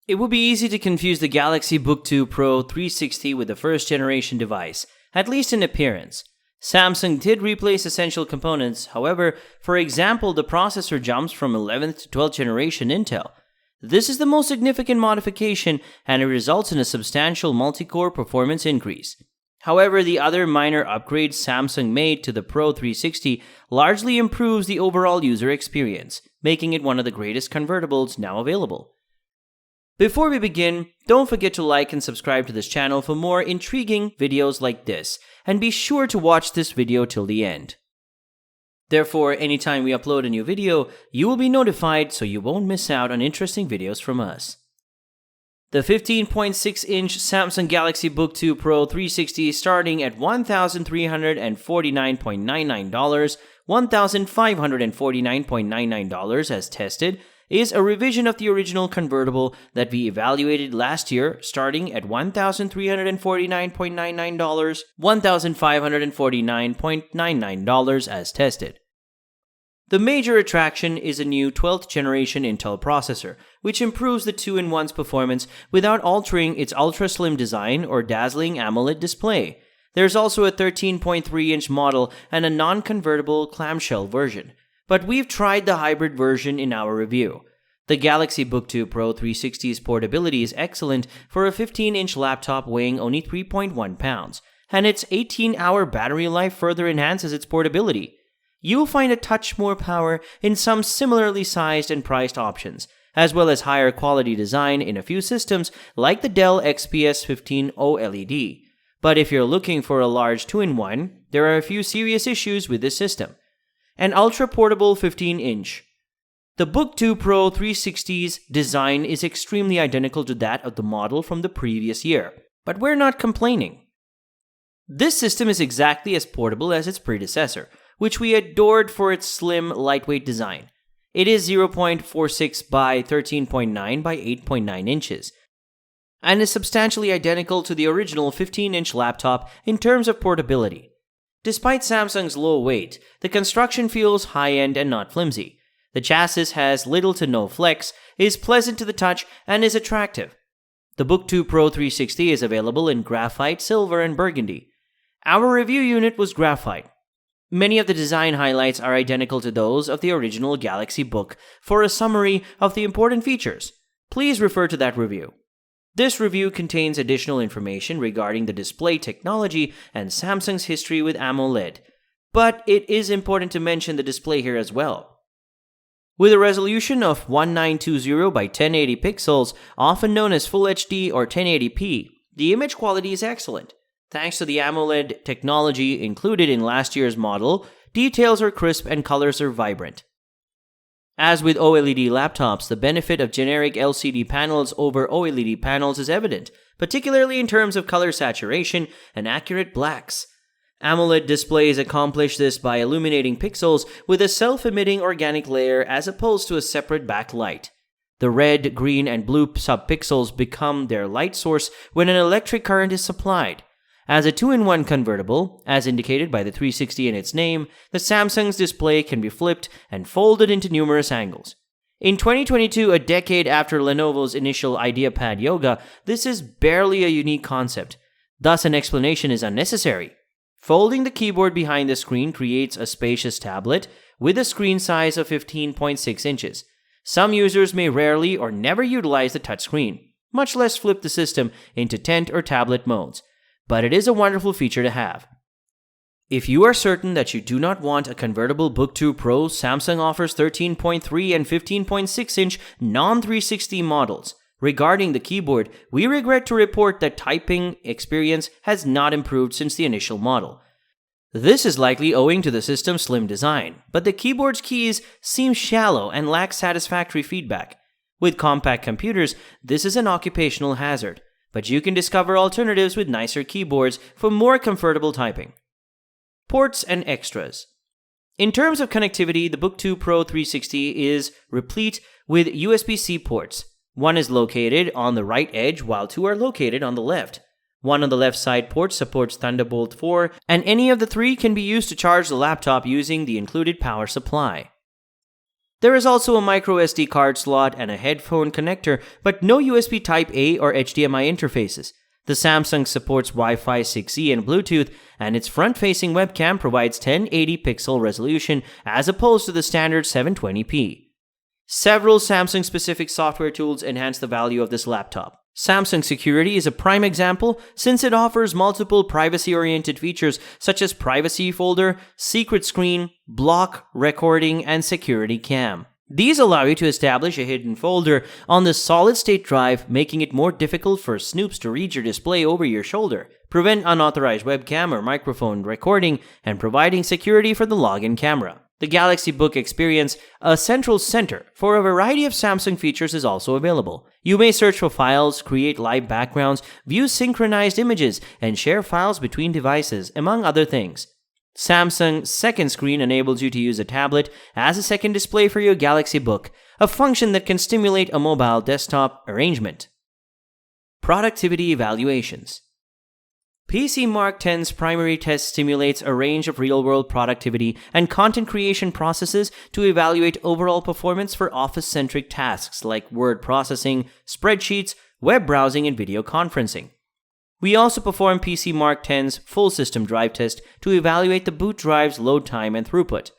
It would be easy to confuse the Galaxy Book 2 Pro 360 with the first generation device, at least in appearance. Samsung did replace essential components, however, for example, the processor jumps from 11th to 12th generation Intel. This is the most significant modification, and it results in a substantial multi-core performance increase. However, the other minor upgrades Samsung made to the Pro 360 largely improves the overall user experience, making it one of the greatest convertibles now available. Before we begin, don't forget to like and subscribe to this channel for more intriguing videos like this, and be sure to watch this video till the end. Therefore, anytime we upload a new video, you will be notified so you won't miss out on interesting videos from us. The 15.6-inch Samsung Galaxy Book 2 Pro 360 starting at $1,349.99, $1,549.99 as tested, is a revision of the original convertible that we evaluated last year, starting at $1,349.99, $1,549.99 as tested. The major attraction is a new 12th generation Intel processor, which improves the 2-in-one's performance without altering its ultra-slim design or dazzling AMOLED display. There's also a 13.3-inch model and a non-convertible clamshell version. But we've tried the hybrid version in our review. The Galaxy Book 2 Pro 360's portability is excellent for a 15-inch laptop weighing only 3.1 pounds, and its 18-hour battery life further enhances its portability. You'll find a touch more power in some similarly sized and priced options, as well as higher quality design in a few systems like the Dell XPS 15 OLED. But if you're looking for a large 2-in-1, there are a few serious issues with this system. An ultra-portable 15-inch. The Book 2 Pro 360's design is extremely identical to that of the model from the previous year, but we're not complaining. This system is exactly as portable as its predecessor, which we adored for its slim, lightweight design. It is 0.46 by 13.9 by 8.9 inches, and is substantially identical to the original 15-inch laptop in terms of portability. Despite Samsung's low weight, the construction feels high-end and not flimsy. The chassis has little to no flex, is pleasant to the touch, and is attractive. The Book 2 Pro 360 is available in graphite, silver, and burgundy. Our review unit was graphite. Many of the design highlights are identical to those of the original Galaxy Book. For a summary of the important features, please refer to that review. This review contains additional information regarding the display technology and Samsung's history with AMOLED, but it is important to mention the display here as well. With a resolution of 1920 by 1080 pixels, often known as Full HD or 1080p, the image quality is excellent. Thanks to the AMOLED technology included in last year's model, details are crisp and colors are vibrant. As with OLED laptops, the benefit of generic LCD panels over OLED panels is evident, particularly in terms of color saturation and accurate blacks. AMOLED displays accomplish this by illuminating pixels with a self-emitting organic layer as opposed to a separate backlight. The red, green, and blue subpixels become their light source when an electric current is supplied. As a 2-in-1 convertible, as indicated by the 360 in its name, the Samsung's display can be flipped and folded into numerous angles. In 2022, a decade after Lenovo's initial IdeaPad Yoga, this is barely a unique concept. Thus, an explanation is unnecessary. Folding the keyboard behind the screen creates a spacious tablet with a screen size of 15.6 inches. Some users may rarely or never utilize the touchscreen, much less flip the system into tent or tablet modes. But it is a wonderful feature to have. If you are certain that you do not want a convertible Book 2 Pro, Samsung offers 13.3 and 15.6-inch non-360 models. Regarding the keyboard, we regret to report that typing experience has not improved since the initial model. This is likely owing to the system's slim design, but the keyboard's keys seem shallow and lack satisfactory feedback. With compact computers, this is an occupational hazard, but you can discover alternatives with nicer keyboards for more comfortable typing. Ports and extras. In terms of connectivity, the Book 2 Pro 360 is replete with USB-C ports. One is located on the right edge while two are located on the left. One on the left side port supports Thunderbolt 4, and any of the three can be used to charge the laptop using the included power supply. There is also a micro SD card slot and a headphone connector, but no USB Type-A or HDMI interfaces. The Samsung supports Wi-Fi 6E and Bluetooth, and its front-facing webcam provides 1080 pixel resolution as opposed to the standard 720p. Several Samsung-specific software tools enhance the value of this laptop. Samsung Security is a prime example since it offers multiple privacy-oriented features such as Privacy Folder, Secret Screen, Block, Recording, and Security Cam. These allow you to establish a hidden folder on the solid-state drive, making it more difficult for snoops to read your display over your shoulder, prevent unauthorized webcam or microphone recording, and providing security for the login camera. The Galaxy Book Experience, a central center for a variety of Samsung features, is also available. You may search for files, create live backgrounds, view synchronized images, and share files between devices, among other things. Samsung's second screen enables you to use a tablet as a second display for your Galaxy Book, a function that can stimulate a mobile desktop arrangement. Productivity evaluations. PC Mark X's primary test stimulates a range of real-world productivity and content creation processes to evaluate overall performance for office-centric tasks like word processing, spreadsheets, web browsing, and video conferencing. We also perform PC Mark X's full system drive test to evaluate the boot drive's load time and throughput.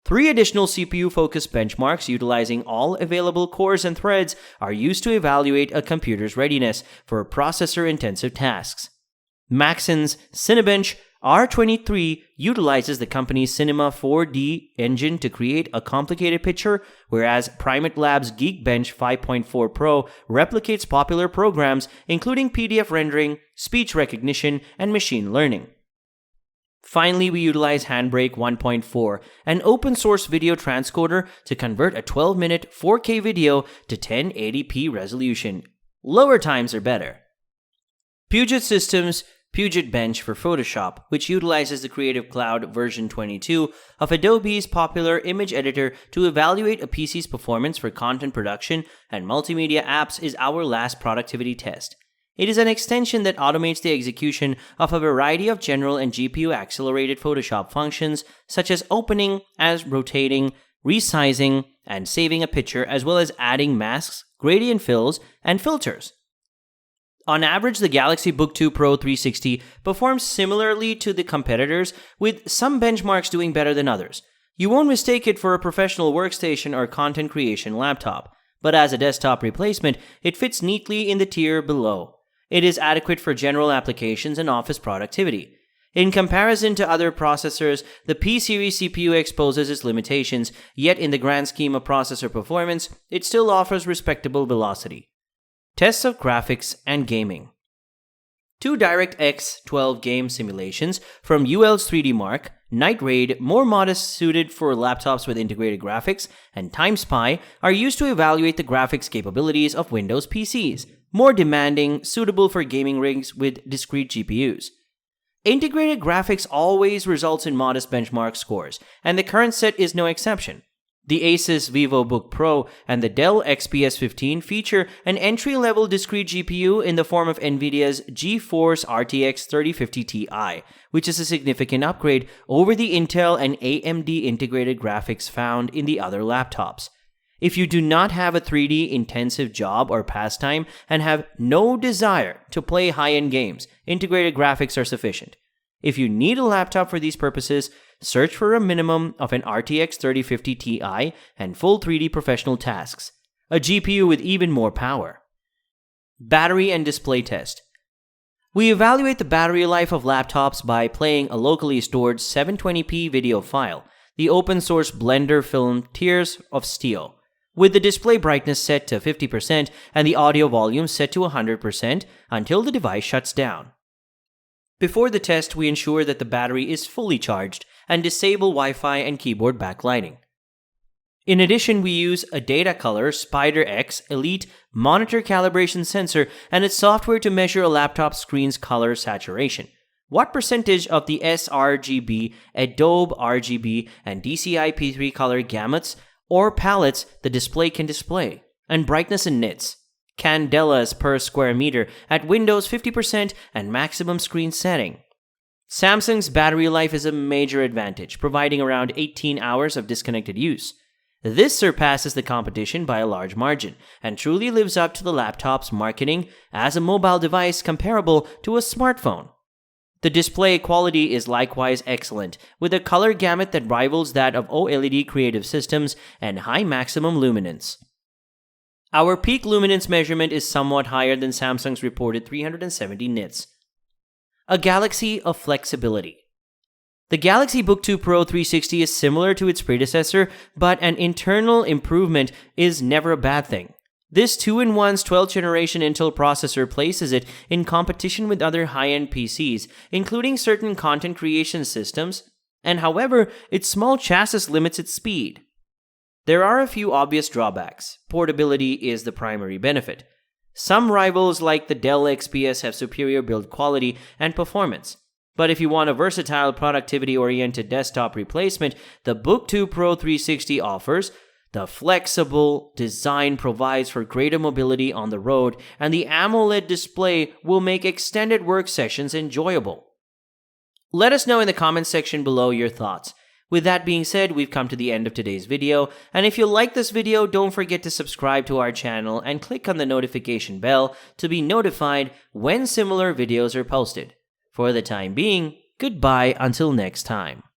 3 additional CPU-focused benchmarks utilizing all available cores and threads are used to evaluate a computer's readiness for processor-intensive tasks. Maxon's Cinebench R23 utilizes the company's Cinema 4D engine to create a complicated picture, whereas Primate Labs Geekbench 5.4 Pro replicates popular programs including PDF rendering, speech recognition, and machine learning. Finally, we utilize Handbrake 1.4, an open-source video transcoder to convert a 12-minute 4K video to 1080p resolution. Lower times are better. Puget Systems Puget Bench for Photoshop, which utilizes the Creative Cloud version 22 of Adobe's popular image editor to evaluate a PC's performance for content production and multimedia apps, is our last productivity test. It is an extension that automates the execution of a variety of general and GPU-accelerated Photoshop functions, such as opening, as rotating, resizing, and saving a picture, as well as adding masks, gradient fills, and filters. On average, the Galaxy Book 2 Pro 360 performs similarly to the competitors, with some benchmarks doing better than others. You won't mistake it for a professional workstation or content creation laptop, but as a desktop replacement, it fits neatly in the tier below. It is adequate for general applications and office productivity. In comparison to other processors, the P-series CPU exposes its limitations, yet in the grand scheme of processor performance, it still offers respectable velocity. Tests of graphics and gaming. 2 DirectX 12 game simulations from UL's 3D Mark, Night Raid, more modest suited for laptops with integrated graphics, and Time Spy are used to evaluate the graphics capabilities of Windows PCs, more demanding, suitable for gaming rigs with discrete GPUs. Integrated graphics always results in modest benchmark scores, and the current set is no exception. The Asus VivoBook Pro and the Dell XPS 15 feature an entry-level discrete GPU in the form of NVIDIA's GeForce RTX 3050 Ti, which is a significant upgrade over the Intel and AMD integrated graphics found in the other laptops. If you do not have a 3D intensive job or pastime and have no desire to play high-end games, integrated graphics are sufficient. If you need a laptop for these purposes, search for a minimum of an RTX 3050 Ti and full 3D professional tasks, a GPU with even more power. Battery and display test. We evaluate the battery life of laptops by playing a locally stored 720p video file, the open-source Blender film Tears of Steel, with the display brightness set to 50% and the audio volume set to 100% until the device shuts down. Before the test, we ensure that the battery is fully charged and disable Wi-Fi and keyboard backlighting. In addition, we use a Datacolor Spider X Elite monitor calibration sensor and its software to measure a laptop screen's color saturation, what percentage of the sRGB, Adobe RGB, and DCI P3 color gamuts or palettes the display can display, and brightness in nits, candelas per square meter at Windows 50% and maximum screen setting. Samsung's battery life is a major advantage, providing around 18 hours of disconnected use. This surpasses the competition by a large margin and truly lives up to the laptop's marketing as a mobile device comparable to a smartphone. The display quality is likewise excellent, with a color gamut that rivals that of OLED creative systems and high maximum luminance. Our peak luminance measurement is somewhat higher than Samsung's reported 370 nits. A galaxy of flexibility. The Galaxy Book 2 Pro 360 is similar to its predecessor, but an internal improvement is never a bad thing. This 2-in-1's 12th generation Intel processor places it in competition with other high-end PCs, including certain content creation systems, and however, its small chassis limits its speed. There are a few obvious drawbacks. Portability is the primary benefit. Some rivals like the Dell XPS have superior build quality and performance. But if you want a versatile, productivity-oriented desktop replacement, the Book 2 Pro 360 offers. The flexible design provides for greater mobility on the road, and the AMOLED display will make extended work sessions enjoyable. Let us know in the comments section below your thoughts. With that being said, we've come to the end of today's video, and if you like this video, don't forget to subscribe to our channel and click on the notification bell to be notified when similar videos are posted. For the time being, goodbye until next time.